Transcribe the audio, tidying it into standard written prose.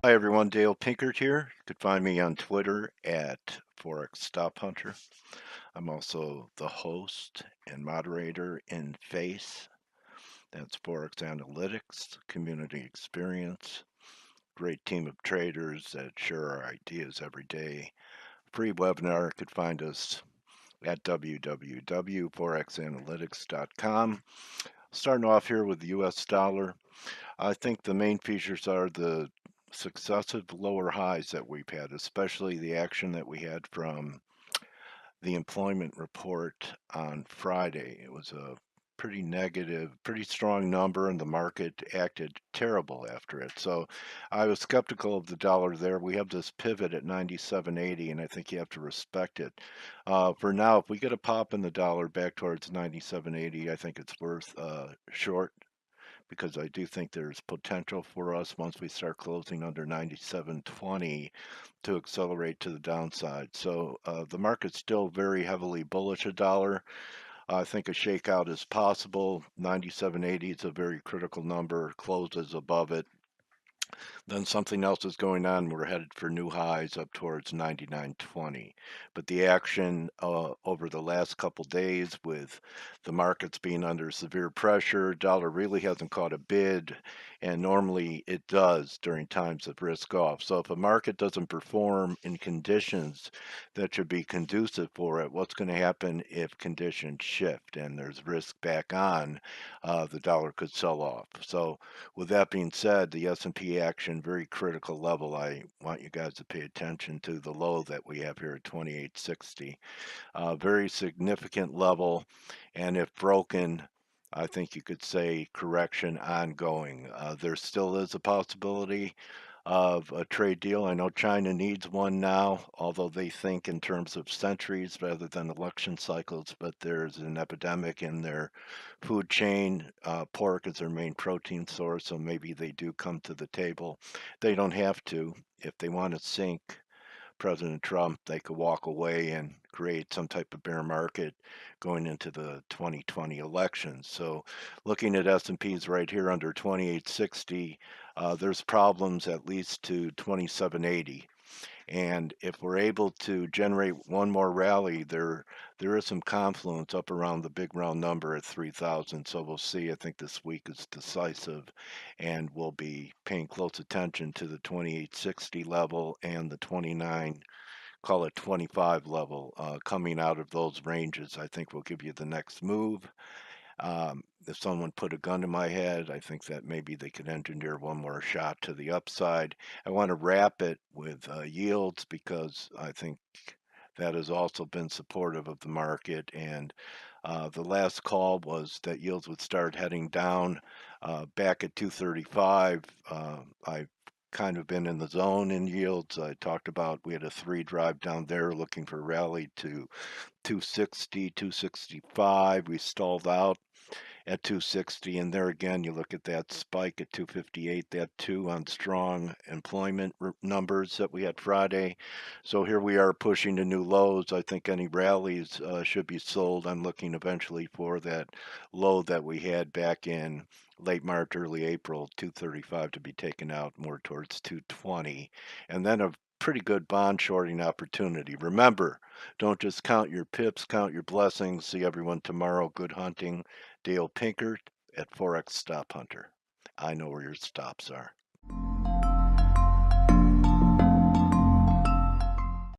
Hi everyone, Dale Pinkert here. You could find me on Twitter at Forex Stop Hunter. I'm also the host and moderator in FACE. That's Forex Analytics, Community Experience. Great team of traders that share our ideas every day. Free webinar. You could find us at www.forexanalytics.com. Starting off here with the US dollar. I think the main features are the successive lower highs that we've had, especially the action that we had from the employment report on Friday. It was a pretty negative, pretty strong number, and the market acted terrible after it. So I was skeptical of the dollar there. We have this pivot at 97.80, and I think you have to respect it. For now, if we get a pop in the dollar back towards 97.80, I think it's worth short because I do think there's potential for us once we start closing under 97.20 to accelerate to the downside. So the market's still very heavily bullish a dollar. I think a shakeout is possible. 97.80 is a very critical number, closes above it. Then something else is going on. We're headed for new highs up towards 99.20. But the action over the last couple days with the markets being under severe pressure, dollar really hasn't caught a bid, and normally it does during times of risk off. So if a market doesn't perform in conditions that should be conducive for it, what's going to happen if conditions shift and there's risk back on? The dollar could sell off. So with that being said, the S&P action, very critical level. I want you guys to pay attention to the low that we have here at 2860. Very significant level, and if broken, I think you could say correction ongoing. There still is a possibility of a trade deal. I know China needs one now, although they think in terms of centuries rather than election cycles, but there's an epidemic in their food chain. Pork is their main protein source, so maybe they do come to the table. They don't have to. If they want to sink President Trump, they could walk away and create some type of bear market going into the 2020 elections. So looking at S&Ps right here under 2860, there's problems at least to 2780. And if we're able to generate one more rally, there is some confluence up around the big round number at 3,000. So we'll see. I think this week is decisive, and we'll be paying close attention to the 2860 level and the 29, call it 25 level, coming out of those ranges. I think will give you the next move. If someone put a gun to my head, I think that maybe they could engineer one more shot to the upside. I want to wrap it with yields because I think that has also been supportive of the market. And the last call was that yields would start heading down back at 235. I kind of been in the zone in yields. I talked about we had a 3 drive down there looking for rally to 260, 265. We stalled out at 260, and there again you look at that spike at 258, that too on strong employment numbers that we had Friday. So here we are pushing to new lows. I think any rallies should be sold. I'm looking eventually for that low that we had back in late March, early April, 235 to be taken out more towards 220, and then a pretty good bond shorting opportunity. Remember, don't just count your pips, count your blessings. See everyone tomorrow. Good hunting. Dale Pinkert at Forex Stop Hunter. I know where your stops are.